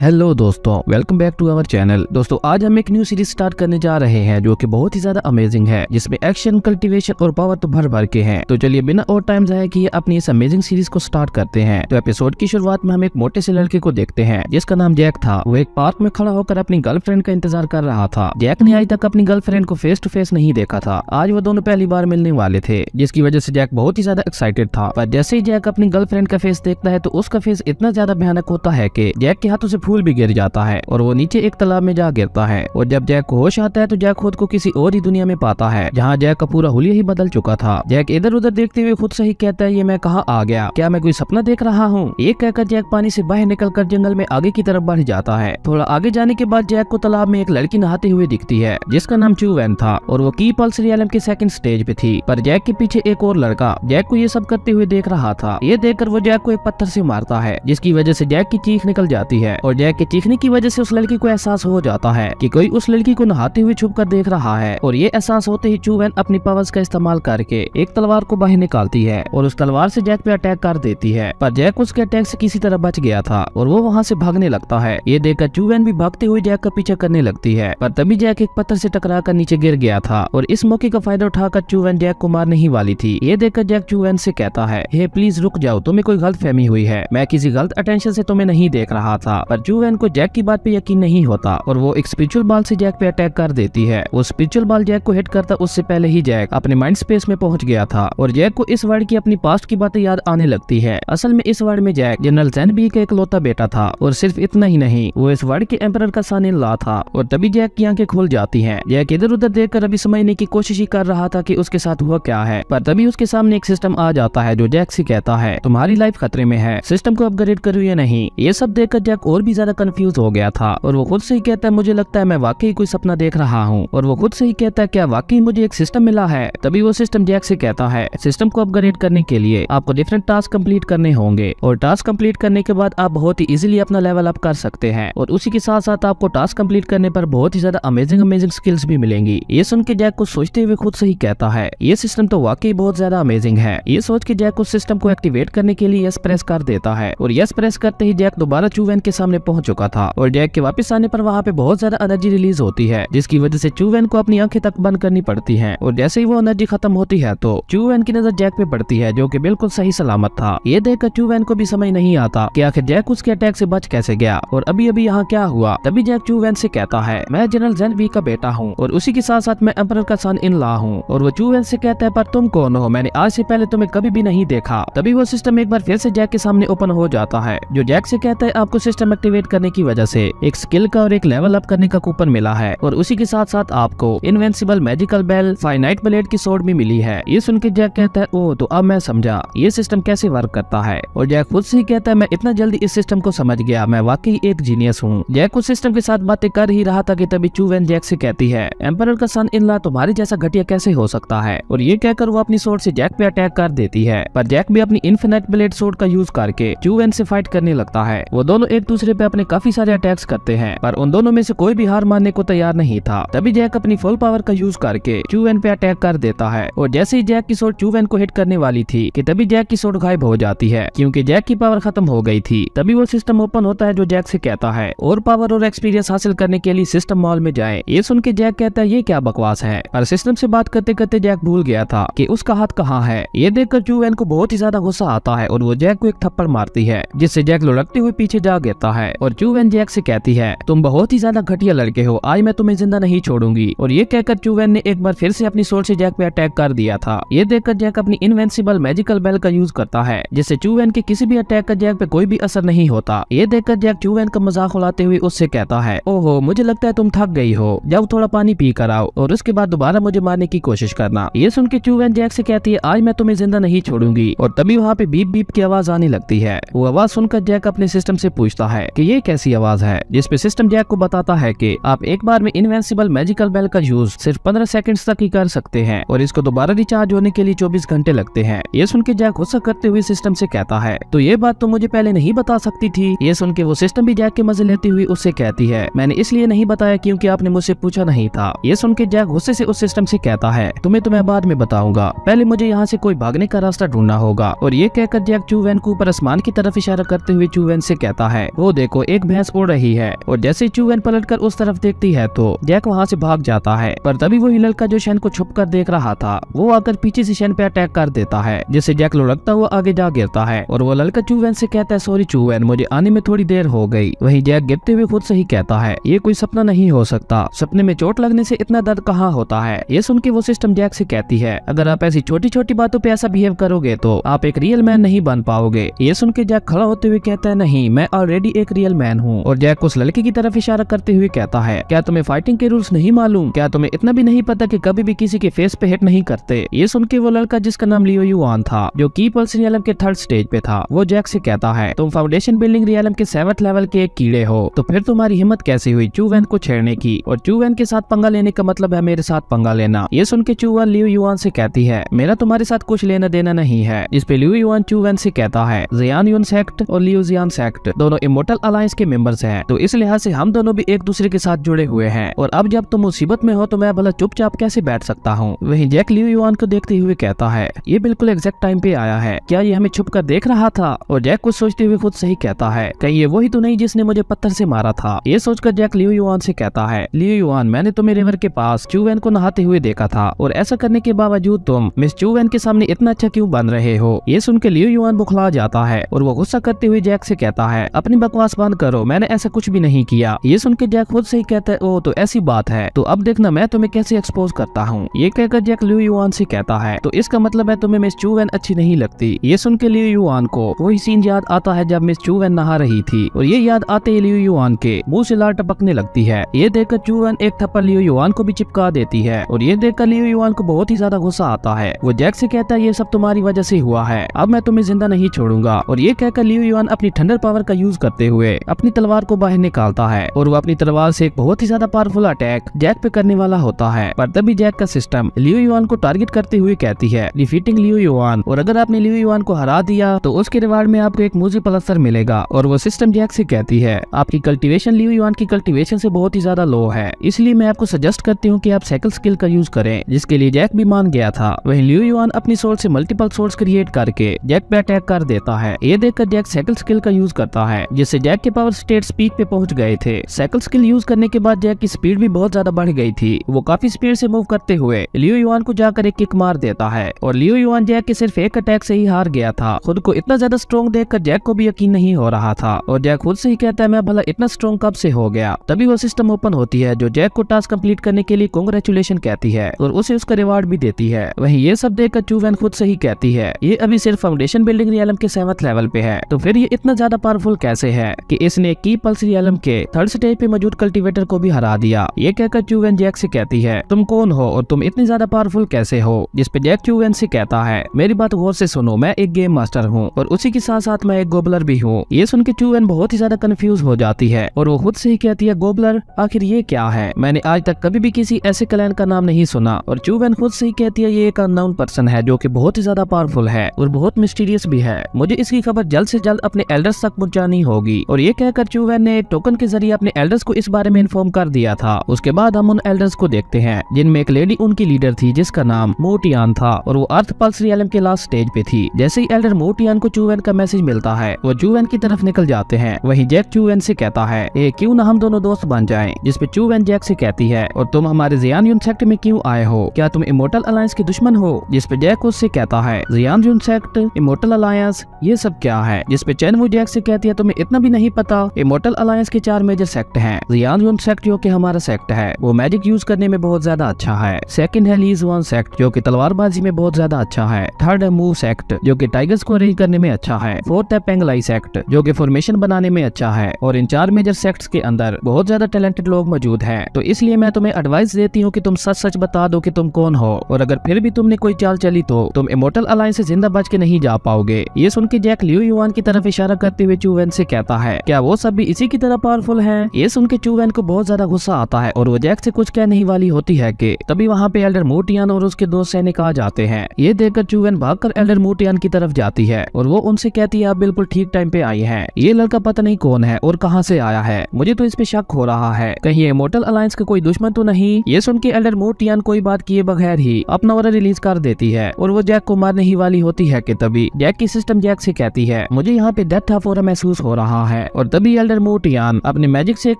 Hello दोस्तों, welcome back to our channel. दोस्तों आज हम एक न्यू सीरीज स्टार्ट करने जा रहे हैं जो कि बहुत ही ज्यादा अमेजिंग है, जिसमें एक्शन, कल्टीवेशन और पावर तो भर भर के हैं। तो चलिए बिना और टाइम जाया किए अपनी इस अमेजिंग सीरीज को स्टार्ट करते हैं। तो एपिसोड की शुरुआत में हम एक मोटे से लड़के को देखते हैं जिसका नाम जैक था। वो एक पार्क में खड़ा होकर अपनी गर्लफ्रेंड का इंतजार कर रहा था। जैक ने आज तक अपनी गर्लफ्रेंड को फेस टू फेस नहीं देखा था। आज वो दोनों पहली बार मिलने वाले थे, जिसकी वजह से जैक बहुत ही ज्यादा एक्साइटेड था। पर जैसे ही जैक अपनी गर्लफ्रेंड का फेस देखता है तो उसका फेस इतना ज्यादा भयानक होता है कि जैक के हाथों से फूल भी गिर जाता है और वो नीचे एक तालाब में जा गिरता है। और जब जैक को होश आता है तो जैक खुद को किसी और ही दुनिया में पाता है, जहाँ जैक का पूरा हुलिया ही बदल चुका था। जैक इधर उधर देखते हुए खुद से ही कहता है, ये मैं कहाँ आ गया? क्या मैं कोई सपना देख रहा हूँ? ये कहकर जैक पानी से बाहर निकलकर जंगल में आगे की तरफ बढ़ जाता है। थोड़ा आगे जाने के बाद जैक को तालाब में एक लड़की नहाते हुए दिखती है जिसका नाम चू वैन था और वो की पल्स रियलम के सेकंड स्टेज पे थी। पर जैक के पीछे एक और लड़का जैक को ये सब करते हुए देख रहा था। ये देखकर वो जैक को एक पत्थर से मारता है, जिसकी वजह से जैक की चीख निकल जाती है। और जैक के चीखने की वजह से उस लड़की को एहसास हो जाता है कि कोई उस लड़की को नहाते हुए छुप कर देख रहा है। और ये एहसास होते ही चू वैन अपनी पावर्स का इस्तेमाल करके एक तलवार को बाहर निकालती है और उस तलवार से जैक पे अटैक कर देती है। पर जैक उसके अटैक से किसी तरह बच गया था और वो वहाँ से भागने लगता है। ये देखकर चू वैन भी भागते हुए जैक का पीछा करने लगती है। पर तभी जैक एक पत्थर से टकरा कर नीचे गिर गया था और इस मौके का फायदा उठाकर चू वैन जैक को मारने ही वाली थी। ये देखकर जैक चू वैन से कहता है, हे प्लीज रुक जाओ, तुम्हें कोई गलत फहमी हुई है, मैं किसी गलत अटेंशन से तुम्हें नहीं देख रहा था। पर चू वैन को जैक की बात पे यकीन नहीं होता और वो एक स्पिरिचुअल बॉल से जैक पे अटैक कर देती है। वो स्पिरिचुअल बॉल जैक को हिट करता उससे पहले ही जैक अपने माइंड स्पेस में पहुंच गया था और जैक को इस वर्ल्ड की अपनी पास्ट की बातें याद आने लगती है। असल में इस वर्ल्ड में जैक जनरल ज़ेन बी का इकलौता बेटा था और सिर्फ इतना ही नहीं, वो इस वर्ल्ड के एम्परर का सन इन लॉ था। और तभी जैक की आंखें खुल जाती हैं। जैक इधर उधर देखकर अभी समझने की कोशिश ही कर रहा था कि उसके साथ हुआ क्या है। पर तभी उसके सामने एक सिस्टम आ जाता है जो जैक से कहता है, तुम्हारी लाइफ खतरे में है, सिस्टम को अपग्रेड करो या नहीं। ये सब देखकर जैक और भी ज्यादा कंफ्यूज हो गया था और वो खुद से ही कहता है, मुझे लगता है मैं वाकई कोई सपना देख रहा हूँ। और वो खुद से ही कहता है, क्या वाकई मुझे एक सिस्टम मिला है? तभी वो सिस्टम जैक से कहता है, सिस्टम को अपग्रेड करने के लिए आपको डिफरेंट टास्क कंप्लीट करने होंगे और टास्क कंप्लीट करने के बाद आप बहुत ही इजीली अपना लेवल अप कर सकते हैं। और उसी के साथ साथ आपको टास्क कंप्लीट करने पर बहुत ही ज्यादा अमेजिंग स्किल्स भी मिलेंगी। ये सुन के जैक को सोचते हुए खुद से ही कहता है, ये सिस्टम तो वाकई बहुत ज्यादा अमेजिंग है। ये सोच के जैक उस सिस्टम को एक्टिवेट करने के लिए यस प्रेस कर देता है और यस प्रेस करते ही जैक दोबारा चू वैन के सामने पहुंच चुका था। और जैक के वापस आने पर वहाँ पे बहुत ज्यादा एनर्जी रिलीज होती है, जिसकी वजह से चू वैन को अपनी आंखें तक बंद करनी पड़ती हैं। और जैसे ही वो एनर्जी खत्म होती है तो चू वैन की नजर जैक पे पड़ती है, जो कि बिल्कुल सही सलामत था। ये देखकर चू वैन को भी समझ नहीं आता कि आखिर जैक उसके अटैक से बच कैसे गया और अभी अभी यहाँ क्या हुआ। तभी जैक चू वैन से कहता है, मैं जनरल ज़ेन बी का बेटा हूँ और उसी के साथ साथ मैं एम्परर का सन इन लॉ हूँ। और वो चू वैन से कहता है, पर तुम कौन हो? मैंने आज से पहले तुम्हें कभी भी नहीं देखा। तभी वो सिस्टम एक बार फिर से जैक के सामने ओपन हो जाता है, जो जैक से कहता है, आपको सिस्टम एक्टिवेट करने की वजह से एक स्किल का और एक लेवल अप करने का कूपन मिला है और उसी के साथ साथ आपको invincible magical bell, finite blade की सोर्ड भी मिली है। ये सुन के जैक कहता है, ओह तो अब मैं समझा ये सिस्टम कैसे वर्क करता है। और जैक खुद से ही कहता है, मैं इतना जल्दी इस सिस्टम को समझ गया, मैं वाकई एक जीनियस हूँ। जैक उस सिस्टम के साथ बातें कर ही रहा था कि तभी चू वैन जैक से कहती है, एम्परर का सन इन लॉ तुम्हारे जैसा घटिया कैसे हो सकता है? और ये कहकर वो अपनी सोर्ड से जैक पे अटैक कर देती है। पर जैक भी अपनी इन्फिनिट ब्लेड सोर्ड का यूज करके चू वैन से फाइट करने लगता है। वो दोनों एक दूसरे पे अपने काफी सारे अटैक्स करते हैं, पर उन दोनों में से कोई भी हार मानने को तैयार नहीं था। तभी जैक अपनी फुल पावर का यूज करके चू वैन पे अटैक कर देता है और जैसे ही जैक की सोर्ड चू वैन को हिट करने वाली थी कि तभी जैक की सोर्ड गायब हो जाती है, क्योंकि जैक की पावर खत्म हो गई थी। तभी वो सिस्टम ओपन होता है जो जैक से कहता है, और पावर और एक्सपीरियंस हासिल करने के लिए सिस्टम मॉल में जाए। ये सुन के जैक कहता है, ये क्या बकवास है? पर सिस्टम से बात करते करते जैक भूल गया था कि उसका हाथ कहाँ है। ये देखकर चू वैन को बहुत ही ज्यादा गुस्सा आता है और वो जैक को एक थप्पड़ मारती है, जिससे जैक लुढ़कते हुए पीछे जा गिरता है। और चू वैन जैक से कहती है, तुम बहुत ही ज्यादा घटिया लड़के हो, आज मैं तुम्हें जिंदा नहीं छोड़ूंगी। और ये कहकर चू वैन ने एक बार फिर से अपनी सोर्ड से जैक पे अटैक कर दिया था। ये देखकर जैक अपनी इनविंसिबल मैजिकल बेल का यूज करता है, जिससे चू वैन के किसी भी अटैक का जैक पे कोई भी असर नहीं होता। ये देखकर जैक चू वैन का मजाक उड़ाते हुए उससे कहता है, ओहो मुझे लगता है तुम थक गई हो, जाओ थोड़ा पानी पी कर आओ और उसके बाद दोबारा मुझे मारने की कोशिश करना। ये सुन के चू वैन जैक से कहती है, आज मैं तुम्हें जिंदा नहीं छोड़ूंगी। और तभी वहाँ पे बीप बीप की आवाज आने लगती है। वो आवाज सुनकर जैक अपने सिस्टम से पूछता है कि ये कैसी आवाज है, जिसपे सिस्टम जैक को बताता है कि आप एक बार में इनविंसिबल मैजिकल बेल का यूज सिर्फ 15 सेकंड्स तक ही कर सकते हैं और इसको दोबारा रिचार्ज होने के लिए 24 घंटे लगते हैं। ये सुन के जैक गुस्सा करते हुए सिस्टम से कहता है, तो ये बात तो मुझे पहले नहीं बता सकती थी। ये सुन के वो सिस्टम भी जैक के मजे लेती हुई उससे कहती है, मैंने इसलिए नहीं बताया क्योंकि आपने मुझसे पूछा नहीं था। ये सुन के जैक गुस्से से उस सिस्टम से कहता है, तुम्हें तो मैं बाद में बताऊंगा, पहले मुझे यहाँ से कोई भागने का रास्ता ढूंढना होगा। और ये कहकर जैक चू वैन को ऊपर आसमान की तरफ इशारा करते हुए चू वैन से कहता है, वो देख देखो एक भैंस उड़ रही है। और जैसे चूवैन पलटकर उस तरफ देखती है तो जैक वहाँ से भाग जाता है, पर तभी वही लड़का जो शैन को छुप कर देख रहा था वो आकर पीछे से शैन पे अटैक कर देता है, जिससे जैक लुढ़कता हुआ आगे जा गिरता है। और वो लड़का चूवैन से कहता है सॉरी चूवैन, मुझे आने में थोड़ी देर हो गई। वहीं जैक गिरते हुए खुद से ही कहता है ये कोई सपना नहीं हो सकता, सपने में चोट लगने से इतना दर्द कहाँ होता है। ये सुन के वो सिस्टम जैक से कहती है अगर आप ऐसी छोटी छोटी बातों पे ऐसा बिहेव करोगे तो आप एक रियल मैन नहीं बन पाओगे। ये सुन के जैक खड़ा होते हुए कहता है नहीं, मैं ऑलरेडी एक रियल मैन हूँ। और जैक उस लड़के की तरफ इशारा करते हुए कहता है क्या तुम्हें फाइटिंग के रूल्स नहीं मालूम? क्या तुम्हें इतना भी नहीं पता कि कभी भी किसी के फेस पे हिट नहीं करते? ये सुन के वो लड़का जिसका नाम लियो युआन था, जो की पल्स रियलम के 3rd स्टेज पे था, वो जैक से कहता है तुम फाउंडेशन बिल्डिंग रियलम के 7th लेवल के एक कीड़े हो, तो फिर तुम्हारी हिम्मत कैसे हुई चूवैन को छेड़ने की? और चूवैन के साथ पंगा लेने का मतलब है मेरे साथ पंगा लेना। ये सुन के चूवैन लियो युआन से कहती है मेरा तुम्हारे साथ कुछ लेना देना नहीं है। इस पे लियो युआन चूवैन से कहता है जियान युन सेक्ट और लियो जियान सेक्ट दोनों इमोर्टल अलायंस के मेंबर्स हैं, तो इस लिहाज से हम दोनों भी एक दूसरे के साथ जुड़े हुए हैं। और अब जब तुम मुसीबत में हो तो मैं भला चुपचाप कैसे बैठ सकता हूँ? वहीं जैक लियो युआन को देखते हुए कहता है ये बिल्कुल एग्जैक्ट टाइम पे आया है, क्या ये हमें छुप कर देख रहा था? और जैक कुछ सोचते हुए खुद सही कहता है कहीं ये वही तो नहीं जिसने मुझे पत्थर से मारा था। ये सोचकर जैक लियो युआन से कहता है लियो युआन, मैंने तुम्हें रिवर के पास चूवैन को नहाते हुए देखा था, और ऐसा करने के बावजूद तुम मिस चूवैन के सामने इतना अच्छा क्यों बन रहे हो? ये सुन के लियो युआन बुखला जाता है और वो गुस्सा करते हुए जैक से कहता है अपनी बकवास बंद करो, मैंने ऐसा कुछ भी नहीं किया। ये सुन के जैक खुद से ही कहता है ओ तो ऐसी बात है, तो अब देखना मैं तुम्हें कैसे एक्सपोज करता हूँ। ये कहकर जैक लियो युआन से कहता है तो इसका मतलब है तुम्हें मिस चूवैन अच्छी नहीं लगती। ये सुन के लियो युआन को वही सीन याद आता है जब मिस चूवैन नहा रही थी, और ये याद आते ही लियो युआन के मुंह से लार टपकने लगती है। ये देखकर चूवैन एक थप्पड़ लियो युआन को भी चिपका देती है, और ये देखकर लियो युआन को बहुत ही ज्यादा गुस्सा आता है। वो जैक से कहता है ये सब तुम्हारी वजह से हुआ है, अब मैं तुम्हें जिंदा नहीं छोड़ूंगा। और ये कहकर लियो युआन अपनी थंडर पावर का यूज करते हुए अपनी तलवार को बाहर निकालता है, और वो अपनी तलवार से एक बहुत ही ज्यादा पावरफुल अटैक जैक पे करने वाला होता है। पर तभी जैक का सिस्टम लियो युआन को टारगेट करते हुए कहती है डिफीटिंग लियो युआन, और अगर आपने लियो युआन को हरा दिया तो उसके रिवार्ड में आपको एक मूजी पलस्तर मिलेगा। और वो सिस्टम जैक से कहती है आपकी कल्टीवेशन लियो युआन की कल्टीवेशन से बहुत ही ज्यादा लो है, इसलिए मैं आपको सजेस्ट करती हूँ कि आप साइकिल स्किल का यूज करें, जिसके लिए जैक भी मान गया था। वहीं लियो युआन अपनी सोर्ड से मल्टीपल सोर्ड्स क्रिएट करके जैक पे अटैक कर देता है। ये देखकर जैक साइकिल स्किल का यूज करता है, जिससे जैक के पावर स्टेट्स पीक पे पहुंच गए थे। साइकिल स्किल यूज करने के बाद जैक की स्पीड भी बहुत ज्यादा बढ़ गई थी। वो काफी स्पीड से मूव करते हुए लियो युआन को जाकर एक किक मार देता है, और लियो युआन जैक के सिर्फ एक अटैक से ही हार गया था। खुद को इतना ज्यादा स्ट्रॉन्ग देखकर जैक को भी यकीन नहीं हो रहा था, और जैक खुद से ही कहता है मैं भला इतना स्ट्रॉन्ग कब से हो गया। तभी वो सिस्टम ओपन होती है जो जैक को टास्क कंप्लीट करने के लिए कांग्रेचुलेशन कहती है, और उसे उसका रिवार्ड भी देती है। वहीं ये सब देखकर चूवैन खुद से ही कहती है ये अभी सिर्फ फाउंडेशन बिल्डिंग रियलम के 7th लेवल पे है, तो फिर ये इतना ज्यादा पावरफुल कैसे है कि इसने की पल्स रियलम के 3rd स्टेज पे मौजूद कल्टीवेटर को भी हरा दिया। ये कहकर चूवैन जैक से कहती है तुम कौन हो और तुम इतनी ज्यादा पावरफुल कैसे हो? जिस पे जैक चूवैन से कहता है मेरी बात गौर से सुनो, मैं एक गेम मास्टर हूँ और उसी के साथ साथ मैं एक गोबलर भी हूँ। ये सुन के चूवैन बहुत ही ज्यादा कंफ्यूज हो जाती है, और वो खुद से ही कहती है गोबलर, आखिर ये क्या है? मैंने आज तक कभी भी किसी ऐसे क्लैन का नाम नहीं सुना। और चूवैन खुद से ही कहती है ये एक अननोन पर्सन है जो कि बहुत ही ज्यादा पावरफुल है और बहुत मिस्टीरियस भी है, मुझे इसकी खबर जल्द से जल्द अपने एल्डर्स तक पहुंचानी होगी। और ये कहकर चूवैन ने एक टोकन के जरिए अपने एल्डर्स को इस बारे में इन्फॉर्म कर दिया था। उसके बाद हम उन एल्डर्स को देखते हैं जिनमें एक लेडी उनकी लीडर थी जिसका नाम मोटियान था, और वो अर्थ पल्स रियलम के लास्ट स्टेज पे थी। जैसे ही एल्डर मोटियान को चूवैन का मैसेज मिलता है वो चूवैन की तरफ निकल जाते हैं। वहीं जैक चूवैन से कहता है क्यों ना हम दोनों दोस्त बन जाएं, जिस पे चूवैन जैक से कहती है और तुम हमारे जियान युन सेक्ट में क्यों आए हो? क्या तुम इमोर्टल अलायंस के दुश्मन हो? जिस पे जैक उससे कहता है जियान युन सेक्ट, इमोर्टल अलायंस, ये सब क्या है? जिस पे चैन वो जैक से कहती है तुम्हें इतना भी नहीं पता, इमोर्टल अलायंस के 4 मेजर सेक्ट हैं। जियान युन सेक्ट जो कि हमारा सेक्ट है वो मैजिक यूज करने में बहुत ज्यादा अच्छा है। सेकंड है लीज वन सेक्ट जो कि तलवारबाजी में बहुत ज्यादा अच्छा है। थर्ड है मूव सेक्ट जो कि टाइगर्स को अरेंज करने में अच्छा है। फोर्थ है पेंगलाई सेक्ट जो कि फॉर्मेशन बनाने में अच्छा है। और इन 4 मेजर सेक्ट्स के अंदर बहुत ज्यादा टैलेंटेड लोग मौजूद हैं, तो इसलिए मैं तुम्हें एडवाइस देती हूँ कि तुम सच सच बता दो कि तुम कौन हो, और अगर फिर भी तुमने कोई चाल चली तो तुम इमोर्टल अलायंस से जिंदा बच के नहीं जा पाओगे। ये सुन के जैक लियो युआन की तरफ इशारा करते हुए चूवैन से कहता है क्या वो सब भी इसी की तरह पावरफुल हैं? ये सुन के चूवैन को बहुत ज्यादा गुस्सा आता है और वो जैक से कुछ कहने ही वाली होती है कि तभी वहाँ पे एल्डर मोटियान और उसके 2 सैनिक आ जाते हैं। ये देखकर चूवैन भागकर एल्डर मोटियान की तरफ जाती है और वो उनसे कहती है आप बिल्कुल ठीक टाइम पे आई हैं। ये लड़का पता नहीं कौन है और कहाँ से आया है, मुझे तो इस पे शक हो रहा है, कहीं ये इमोर्टल अलायंस का कोई दुश्मन तो नहीं। ये सुन के एल्डर मोटियान कोई बात किए बगैर ही अपना ऑर्डर रिलीज कर देती है और वो जैक को मारने ही वाली होती है कि तभी जैक की सिस्टम जैक से कहती है मुझे यहाँ पे डेथ ऑफ ऑरा महसूस हो रहा है। है और तभी एल्डर मोटियान अपने मैजिक से एक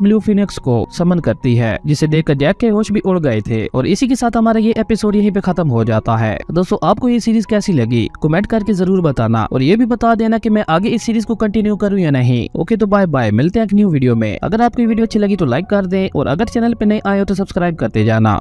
ब्लू फिनिक्स को समन करती है, जिसे देखकर जैक के होश भी उड़ गए थे। और इसी के साथ हमारा ये एपिसोड यहीं पे खत्म हो जाता है। दोस्तों आपको ये सीरीज कैसी लगी कमेंट करके जरूर बताना और ये भी बता देना कि मैं आगे इस सीरीज को कंटिन्यू करूं या नहीं। ओके तो बाय बाय, मिलते हैं एक न्यू वीडियो में। अगर आपको वीडियो अच्छी लगी तो लाइक कर दें और अगर चैनल पे नए आए हो तो सब्सक्राइब करते जाना।